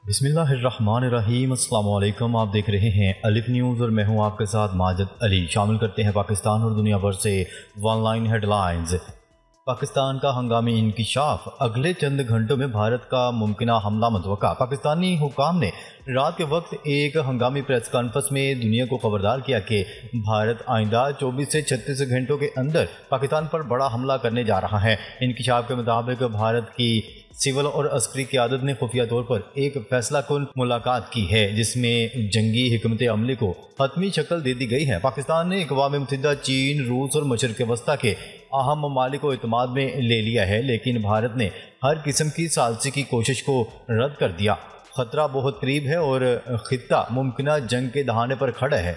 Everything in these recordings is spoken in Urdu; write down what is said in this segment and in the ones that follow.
بسم اللہ الرحمن الرحیم۔ السلام علیکم، آپ دیکھ رہے ہیں الف نیوز اور میں ہوں آپ کے ساتھ ماجد علی۔ شامل کرتے ہیں پاکستان اور دنیا بھر سے online headlines. Pakistan کا ہنگامی انکشاف، اگلے چند گھنٹوں میں بھارت کا ممکنہ حملہ متوقع۔ پاکستانی حکام نے رات کے وقت ایک ہنگامی پریس کانفرنس میں دنیا کو خبردار کیا کہ بھارت آئندہ 24 سے 36 گھنٹوں کے اندر پاکستان پر بڑا حملہ کرنے جا رہا ہے۔ انکشاف کے مطابق بھارت کی سول اور عسکری قیادت نے خفیہ طور پر ایک فیصلہ کن ملاقات کی ہے جس میں جنگی حکمت عملی کو حتمی شکل دے دی گئی ہے۔ پاکستان نے اقوام متحدہ، چین، روس اور مشرق وسطیٰ کے اہم ممالک کو اعتماد میں لے لیا ہے، لیکن بھارت نے ہر قسم کی ثالثی کی کوشش کو رد کر دیا۔ خطرہ بہت قریب ہے اور خطہ ممکنہ جنگ کے دہانے پر کھڑا ہے۔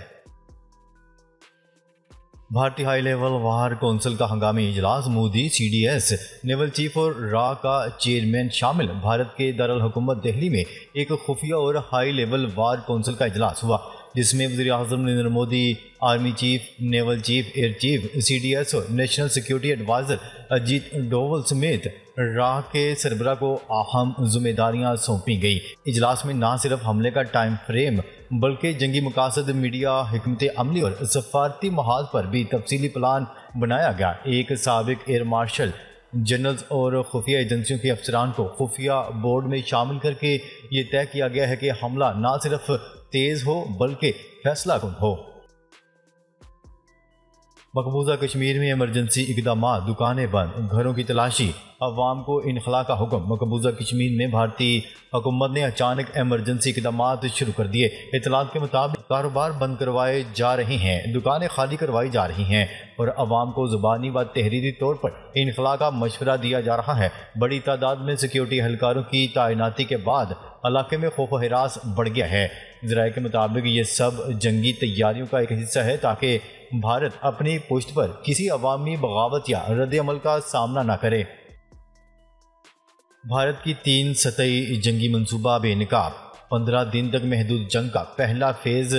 بھارتی ہائی لیول وار کونسل کا ہنگامی اجلاس، Modi, C D S, naval chief اور را کا چیئرمین شامل۔ بھارت کے دارالحکومت دہلی میں ایک خفیہ اور ہائی لیول وار کونسل کا اجلاس ہوا جس میں وزیر اعظم Narendra Modi, army chief, naval chief, air chief, C D S اور national security adviser Ajit Doval سمیت راہ کے سربراہ کو اہم ذمہ داریاں سونپی گئی۔ اجلاس میں نہ صرف حملے کا ٹائم فریم بلکہ جنگی مقاصد، میڈیا، حکمت عملی اور سفارتی محاذ پر بھی تفصیلی پلان بنایا گیا۔ ایک سابق ایئر مارشل جنرلز اور خفیہ ایجنسیوں کے افسران کو خفیہ بورڈ میں شامل کر کے یہ طے کیا گیا ہے کہ حملہ نہ صرف تیز ہو بلکہ فیصلہ کن ہو۔ مقبوضہ کشمیر میں ایمرجنسی اقدامات، دکانیں بند، گھروں کی تلاشی، عوام کو انخلاء کا حکم۔ مقبوضہ کشمیر میں بھارتی حکومت نے اچانک ایمرجنسی اقدامات شروع کر دیے۔ اطلاعات کے مطابق کاروبار بند کروائے جا رہے ہیں، دکانیں خالی کروائی جا رہی ہیں اور عوام کو زبانی و تحریری طور پر انخلاء کا مشورہ دیا جا رہا ہے۔ بڑی تعداد میں سیکیورٹی اہلکاروں کی تعیناتی کے بعد علاقے میں خوف و ہراس بڑھ گیا ہے۔ ذرائع کے مطابق یہ سب جنگی تیاریوں کا ایک حصہ ہے تاکہ بھارت اپنی پشت پر کسی عوامی بغاوت یا رد عمل کا سامنا نہ کرے۔ بھارت کی 3 سطحی جنگی منصوبہ بے نقاب، 15 دن تک محدود جنگ کا پہلا فیز،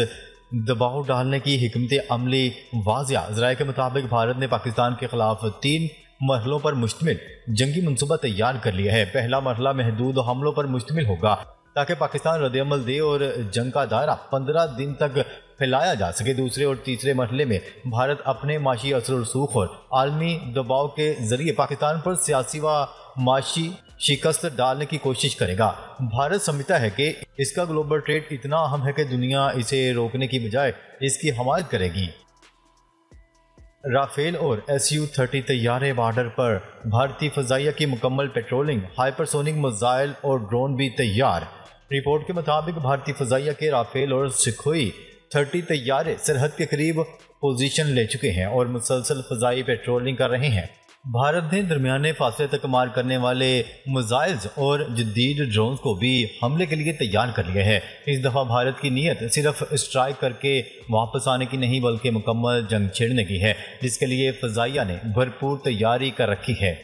دباؤ ڈالنے کی حکمت عملی واضح۔ ذرائع کے مطابق بھارت نے پاکستان کے خلاف 3 مرحلوں پر مشتمل جنگی منصوبہ تیار کر لیا ہے۔ پہلا مرحلہ محدود حملوں پر مشتمل ہوگا تاکہ پاکستان رد عمل دے اور جنگ کا دائرہ 15 دن تک پھیلایا جا سکے۔ دوسرے اور تیسرے مرحلے میں بھارت اپنے معاشی اثر و رسوخ اور عالمی دباؤ کے ذریعے پاکستان پر سیاسی و معاشی شکست ڈالنے کی کوشش کرے گا۔ بھارت سمجھتا ہے کہ اس کا گلوبل ٹریڈ اتنا اہم ہے کہ دنیا اسے روکنے کی بجائے اس کی حمایت کرے گی۔ رافیل اور SU-30 طیارے بارڈر پر، بھارتی فضائیہ کی مکمل پیٹرولنگ، ہائپرسونک میزائل اور ڈرون بھی تیار۔ رپورٹ کے مطابق بھارتی فضائیہ کے رافیل اور سکھوئی 30 طیارے سرحد کے قریب پوزیشن لے چکے ہیں اور مسلسل فضائی پیٹرولنگ کر رہے ہیں۔ بھارت نے درمیانے فاصلے تک مار کرنے والے میزائلز اور جدید ڈرونز کو بھی حملے کے لیے تیار کر لیا ہے۔ اس دفعہ بھارت کی نیت صرف اسٹرائک کر کے واپس آنے کی نہیں بلکہ مکمل جنگ چھیڑنے کی ہے، جس کے لیے فضائیہ نے بھرپور تیاری کر رکھی ہے۔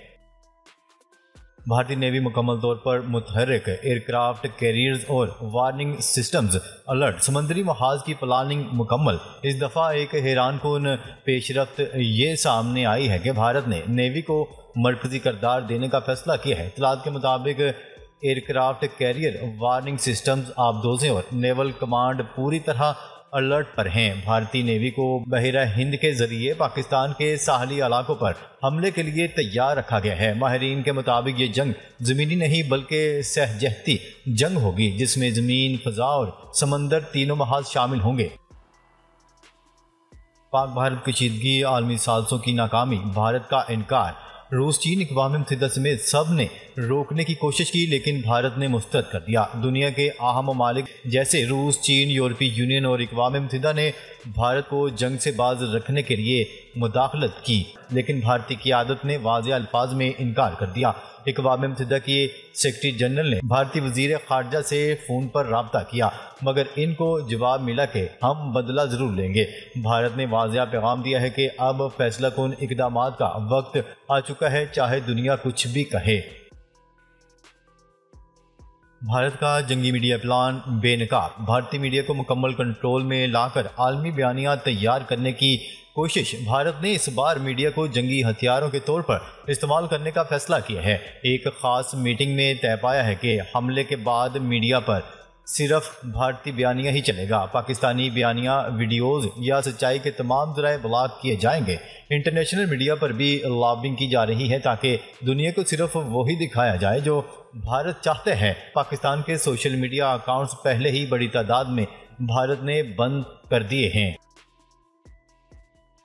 بھارتی نیوی مکمل طور پر متحرک ایئرکرافٹ کیریئرز اور وارننگ سسٹمز الرٹ، سمندری محاذ کی پلاننگ مکمل۔ اس دفعہ ایک حیران کن پیش رفت یہ سامنے آئی ہے کہ بھارت نے نیوی کو مرکزی کردار دینے کا فیصلہ کیا ہے۔ اطلاعات کے مطابق ایئرکرافٹ کیریئر، وارننگ سسٹمز، آبدوزیں اور نیول کمانڈ پوری طرح الرٹ پر ہیں۔ بھارتی نیوی کو بحیرہ ہند کے ذریعے پاکستان کے ساحلی علاقوں پر حملے کے لیے تیار رکھا گیا ہے۔ ماہرین کے مطابق یہ جنگ زمینی نہیں بلکہ سہ جہتی جنگ ہوگی جس میں زمین، فضا اور سمندر تینوں محاذ شامل ہوں گے۔ پاک بھارت کشیدگی، عالمی سازشوں کی ناکامی، بھارت کا انکار۔ روس، چین، اقوام متحدہ سمیت سب نے روکنے کی کوشش کی لیکن بھارت نے مسترد کر دیا۔ دنیا کے اہم ممالک جیسے روس، چین، یورپی یونین اور اقوام متحدہ نے بھارت کو جنگ سے باز رکھنے کے لیے مداخلت کی لیکن بھارتی قیادت نے واضح الفاظ میں انکار کر دیا۔ اقوام متحدہ کے سیکرٹری جنرل نے بھارتی وزیر خارجہ سے فون پر رابطہ کیا مگر ان کو جواب ملا کہ ہم بدلہ ضرور لیں گے۔ بھارت نے واضح پیغام دیا ہے کہ اب فیصلہ کن اقدامات کا وقت آ چکا ہے، چاہے دنیا کچھ بھی کہے۔ بھارت کا جنگی میڈیا پلان بے نقاب، بھارتی میڈیا کو مکمل کنٹرول میں لا کر عالمی بیانیات تیار کرنے کی کوشش۔ بھارت نے اس بار میڈیا کو جنگی ہتھیاروں کے طور پر استعمال کرنے کا فیصلہ کیا ہے۔ ایک خاص میٹنگ میں طے پایا ہے کہ حملے کے بعد میڈیا پر صرف بھارتی بیانیہ ہی چلے گا، پاکستانی بیانیہ، ویڈیوز یا سچائی کے تمام ذرائع بلاک کیے جائیں گے۔ انٹرنیشنل میڈیا پر بھی لابنگ کی جا رہی ہے تاکہ دنیا کو صرف وہی دکھایا جائے جو بھارت چاہتے ہیں۔ پاکستان کے سوشل میڈیا اکاؤنٹس پہلے ہی بڑی تعداد میں بھارت نے بند کر دیے ہیں۔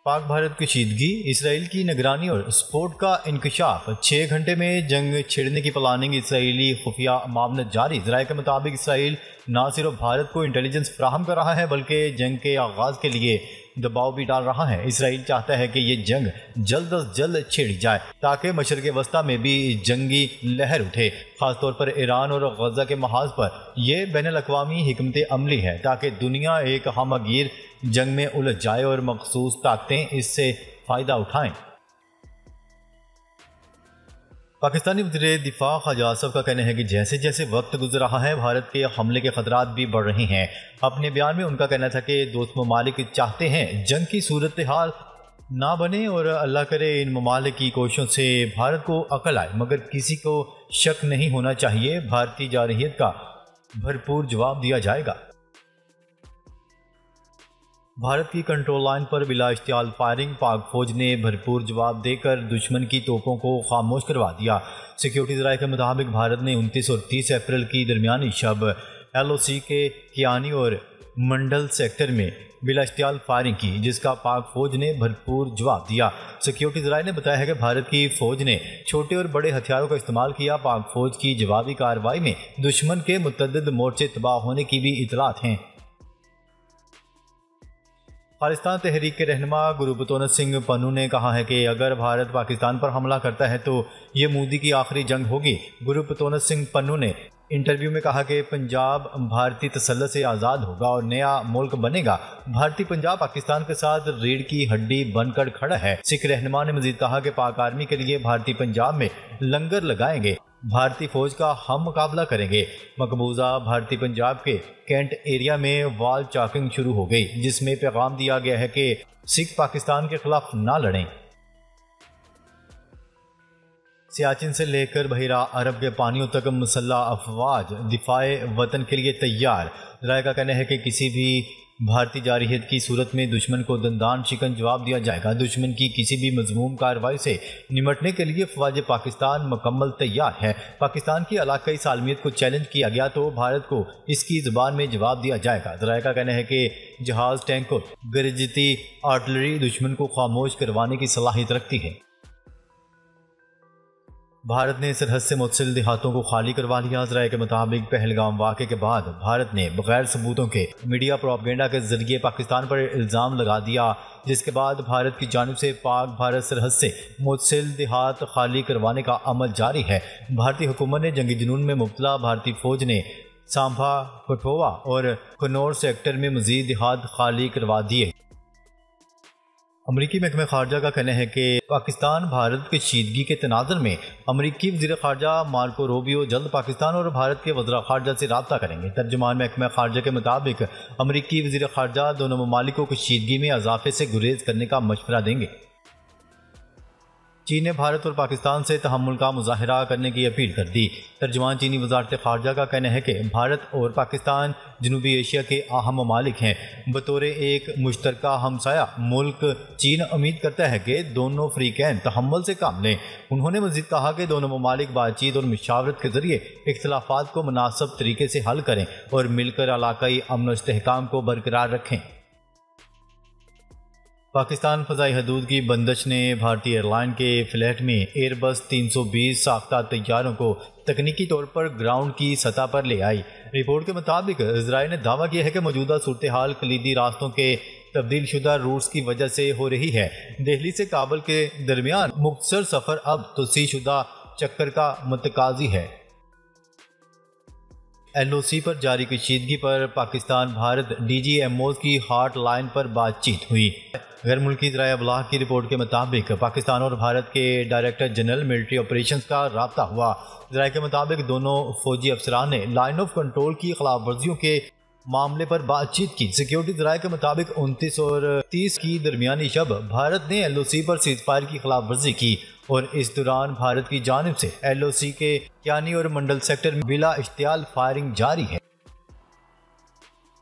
پاک بھارت کشیدگی، اسرائیل کی نگرانی اور سپورٹ کا انکشاف، 6 گھنٹے میں جنگ چھڑنے کی پلاننگ، اسرائیلی خفیہ معاونت جاری۔ ذرائع کے مطابق اسرائیل نہ صرف بھارت کو انٹیلیجنس فراہم کر رہا ہے بلکہ جنگ کے آغاز کے لیے دباؤ بھی ڈال رہا ہے۔ اسرائیل چاہتا ہے کہ یہ جنگ جلد از جلد چھڑی جائے تاکہ مشرق وسطیٰ میں بھی جنگی لہر اٹھے، خاص طور پر ایران اور غزہ کے محاذ پر۔ یہ بین الاقوامی حکمت عملی ہے تاکہ دنیا ایک ہمہ گیر جنگ میں الجھ جائے اور مخصوص طاقتیں اس سے فائدہ اٹھائیں۔ پاکستانی وزیر دفاع خواجہ آصف کا کہنا ہے کہ جیسے جیسے وقت گزر رہا ہے بھارت کے حملے کے خطرات بھی بڑھ رہے ہیں۔ اپنے بیان میں ان کا کہنا تھا کہ دوست ممالک چاہتے ہیں جنگ کی صورتحال نہ بنے اور اللہ کرے ان ممالک کی کوششوں سے بھارت کو عقل آئے، مگر کسی کو شک نہیں ہونا چاہیے بھارتی جارحیت کا بھرپور جواب دیا جائے گا۔ بھارت کی کنٹرول لائن پر بلا اشتعال فائرنگ، پاک فوج نے بھرپور جواب دے کر دشمن کی توپوں کو خاموش کروا دیا۔ سیکیورٹی ذرائع کے مطابق بھارت نے 29 اور 30 اپریل کی درمیانی شب LOC کے کیانی اور منڈل سیکٹر میں بلا اشتعال فائرنگ کی، جس کا پاک فوج نے بھرپور جواب دیا۔ سیکیورٹی ذرائع نے بتایا ہے کہ بھارت کی فوج نے چھوٹے اور بڑے ہتھیاروں کا استعمال کیا۔ پاک فوج کی جوابی کارروائی میں دشمن کے متعدد مورچے تباہ ہونے کی بھی اطلاعات ہیں۔ خالصتان تحریک کے رہنما گروپتونت سنگھ پنو نے کہا ہے کہ اگر بھارت پاکستان پر حملہ کرتا ہے تو یہ مودی کی آخری جنگ ہوگی۔ گروپتونت سنگھ پنو نے انٹرویو میں کہا کہ پنجاب بھارتی تسلط سے آزاد ہوگا اور نیا ملک بنے گا۔ بھارتی پنجاب پاکستان کے ساتھ ریڑھ کی ہڈی بن کر کھڑا ہے۔ سکھ رہنما نے مزید کہا کہ پاک آرمی کے لیے بھارتی پنجاب میں لنگر لگائیں گے، بھارتی فوج کا ہم مقابلہ کریں گے۔ مقبوضہ بھارتی پنجاب کے کینٹ ایریا میں وال چاکنگ شروع ہو گئی، جس میں پیغام دیا گیا ہے کہ سکھ پاکستان کے خلاف نہ لڑیں۔ سیاچن سے لے کر بحیرہ عرب کے پانیوں تک مسلح افواج دفاع وطن کے لیے تیار۔ ذرائع کا کہنا ہے کہ کسی بھی بھارتی جارحیت کی صورت میں دشمن کو دندان شکن جواب دیا جائے گا۔ دشمن کی کسی بھی مذموم کارروائی سے نمٹنے کے لیے افواج پاکستان مکمل تیار ہے۔ پاکستان کی علاقائی سالمیت کو چیلنج کیا گیا تو بھارت کو اس کی زبان میں جواب دیا جائے گا۔ ذرائع کا کہنا ہے کہ جہاز، ٹینک اور گرجتی آرٹلری دشمن کو خاموش کروانے کی صلاحیت رکھتی ہے۔ بھارت نے سرحد سے متصل دیہاتوں کو خالی کروا لیا۔ ذرائع کے مطابق پہلگام واقعے کے بعد بھارت نے بغیر ثبوتوں کے میڈیا پروپیگنڈا کے ذریعے پاکستان پر الزام لگا دیا، جس کے بعد بھارت کی جانب سے پاک بھارت سرحد سے متصل دیہات خالی کروانے کا عمل جاری ہے۔ بھارتی حکومت نے جنگی جنون میں مبتلا بھارتی فوج نے سامبھا، کٹھوعہ اور کنور سیکٹر میں مزید دیہات خالی کروا دیے۔ امریکی محکمہ خارجہ کا کہنا ہے کہ پاکستان بھارت کشیدگی کے تناظر میں امریکی وزیر خارجہ مارکو روبیو جلد پاکستان اور بھارت کے وزراء خارجہ سے رابطہ کریں گے۔ ترجمان محکمہ خارجہ کے مطابق امریکی وزیر خارجہ دونوں ممالک کو کشیدگی میں اضافے سے گریز کرنے کا مشورہ دیں گے۔ چین نے بھارت اور پاکستان سے تحمل کا مظاہرہ کرنے کی اپیل کر دی۔ ترجمان چینی وزارت خارجہ کا کہنا ہے کہ بھارت اور پاکستان جنوبی ایشیا کے اہم ممالک ہیں۔ بطور ایک مشترکہ ہمسایہ ملک چین امید کرتا ہے کہ دونوں فریقین تحمل سے کام لیں۔ انہوں نے مزید کہا کہ دونوں ممالک بات چیت اور مشاورت کے ذریعے اختلافات کو مناسب طریقے سے حل کریں اور مل کر علاقائی امن و استحکام کو برقرار رکھیں۔ پاکستان فضائی حدود کی بندش نے بھارتی ایئر لائن کے فلیٹ میں ایئر بس 320 ساختہ طیاروں کو تکنیکی طور پر گراؤنڈ کی سطح پر لے آئی۔ رپورٹ کے مطابق ذرائع نے دعویٰ کیا ہے کہ موجودہ صورتحال کلیدی راستوں کے تبدیل شدہ روٹس کی وجہ سے ہو رہی ہے۔ دہلی سے کابل کے درمیان مختصر سفر اب توسیع شدہ چکر کا متقاضی ہے۔ LOC پر جاری کشیدگی پر پاکستان بھارت DGMOs کی ہاٹ لائن پر بات چیت ہوئی۔ غیر ملکی ذرائع ابلاغ کی رپورٹ کے مطابق پاکستان اور بھارت کے ڈائریکٹر جنرل ملٹری آپریشنز کا رابطہ ہوا۔ ذرائع کے مطابق دونوں فوجی افسران نے لائن آف کنٹرول کی خلاف ورزیوں کے معاملے پر بات چیت کی۔ سیکیورٹی ذرائع کے مطابق 29 اور 30 کی درمیانی شب بھارت نے LOC پر سیز فائر کی خلاف ورزی کی اور اس دوران بھارت کی جانب سے LOC کے کیانی اور منڈل سیکٹر میں بلا اشتعال فائرنگ جاری ہے۔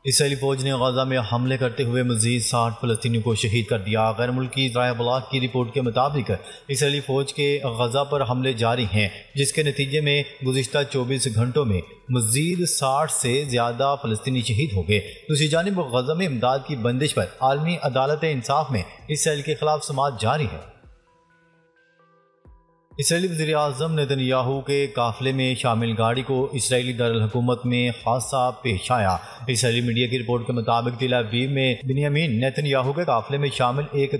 اسرائیلی فوج نے غزہ میں حملے کرتے ہوئے مزید 60 فلسطینیوں کو شہید کر دیا۔ غیر ملکی ذرائع ابلاغ کی رپورٹ کے مطابق اسرائیلی فوج کے غزہ پر حملے جاری ہیں، جس کے نتیجے میں گزشتہ 24 گھنٹوں میں مزید 60 سے زیادہ فلسطینی شہید ہو گئے۔ دوسری جانب غزہ میں امداد کی بندش پر عالمی عدالت انصاف میں اسرائیل کے خلاف سماعت جاری ہے۔ اسرائیلی وزیر اعظم نیتن یاہو کے قافلے میں شامل گاڑی کو اسرائیلی دارالحکومت میں حادثہ پیش آیا۔ اسرائیلی میڈیا کی رپورٹ کے مطابق تل ابیب میں بنیامین نیتن یاہو کے قافلے میں شامل ایک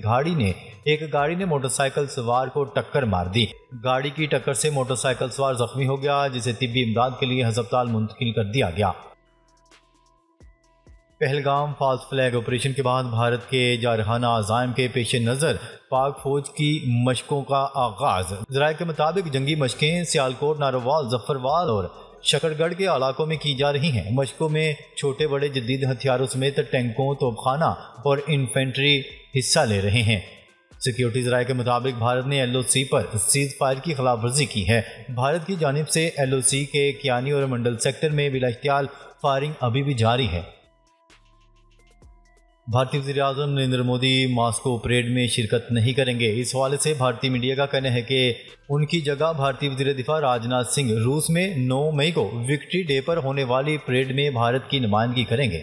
گاڑی نے موٹر سائیکل سوار کو ٹکر مار دی۔ گاڑی کی ٹکر سے موٹر سائیکل سوار زخمی ہو گیا، جسے طبی امداد کے لیے ہسپتال منتقل کر دیا گیا۔ پہلگام فالس فلیگ آپریشن کے بعد بھارت کے جارحانہ عزائم کے پیش نظر پاک فوج کی مشقوں کا آغاز۔ ذرائع کے مطابق جنگی مشقیں سیالکوٹ، نارووال، ظفروال اور شکر گڑھ کے علاقوں میں کی جا رہی ہیں۔ مشقوں میں چھوٹے بڑے جدید ہتھیاروں سمیت ٹینکوں، توپ خانہ اور انفینٹری حصہ لے رہے ہیں۔ سیکیورٹی ذرائع کے مطابق بھارت نے ایل او سی پر سیز فائر کی خلاف ورزی کی ہے۔ بھارت کی جانب سے ایل او سی کے کیانی اور منڈل سیکٹر میں بلا احتیاط فائرنگ ابھی بھی جاری ہے۔ بھارتی وزیر اعظم نریندر مودی ماسکو پریڈ میں شرکت نہیں کریں گے۔ اس حوالے سے بھارتی میڈیا کا کہنا ہے کہ ان کی جگہ بھارتی وزیر دفاع راج ناتھ سنگھ روس میں 9 مئی کو وکٹری ڈے پر ہونے والی پریڈ میں بھارت کی نمائندگی کریں گے۔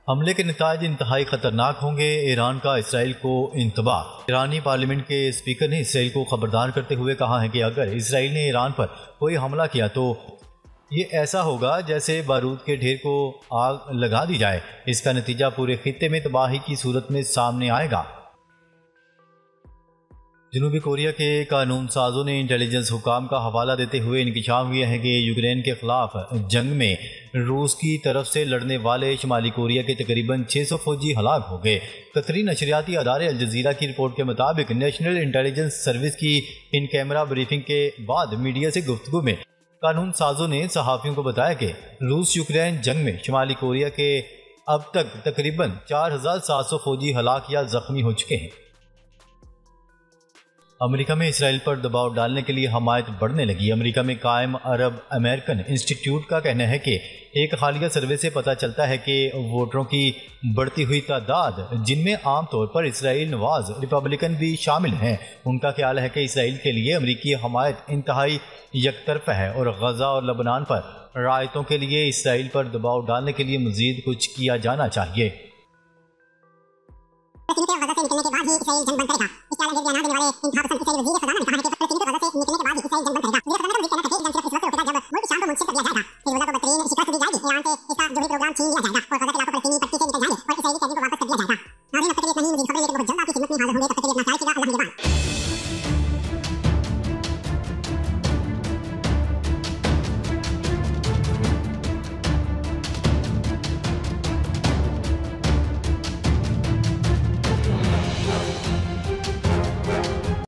حملے کے نتائج انتہائی خطرناک ہوں گے، ایران کا اسرائیل کو انتباہ۔ ایرانی پارلیمنٹ کے اسپیکر نے اسرائیل کو خبردار کرتے ہوئے کہا ہے کہ اگر اسرائیل نے ایران پر کوئی حملہ کیا تو یہ ایسا ہوگا جیسے بارود کے ڈھیر کو آگ لگا دی جائے۔ اس کا نتیجہ پورے خطے میں تباہی کی صورت میں سامنے آئے گا۔ جنوبی کوریا کے قانون سازوں نے انٹیلیجنس حکام کا حوالہ دیتے ہوئے انکشاف کیا ہے کہ یوکرین کے خلاف جنگ میں روس کی طرف سے لڑنے والے شمالی کوریا کے تقریباً 600 فوجی ہلاک ہو گئے۔ قطری نشریاتی ادارے الجزیرہ کی رپورٹ کے مطابق نیشنل انٹیلیجنس سروس کی ان کیمرہ بریفنگ کے بعد میڈیا سے گفتگو میں قانون سازوں نے صحافیوں کو بتایا کہ روس یوکرین جنگ میں شمالی کوریا کے اب تک تقریباً 4700 فوجی ہلاک یا زخمی ہو چکے ہیں۔ امریکہ میں اسرائیل پر دباؤ ڈالنے کے لیے حمایت بڑھنے لگی۔ امریکہ میں قائم عرب امریکن انسٹیٹیوٹ کا کہنا ہے کہ ایک حالیہ سروے سے پتہ چلتا ہے کہ ووٹروں کی بڑھتی ہوئی تعداد، جن میں عام طور پر اسرائیل نواز ریپبلکن بھی شامل ہیں، ان کا خیال ہے کہ اسرائیل کے لیے امریکی حمایت انتہائی یک طرفہ ہے اور غزہ اور لبنان پر رعایتوں کے لیے اسرائیل پر دباؤ ڈالنے کے لیے مزید کچھ کیا جانا چاہیے۔ پروگرام چھین لیا جائے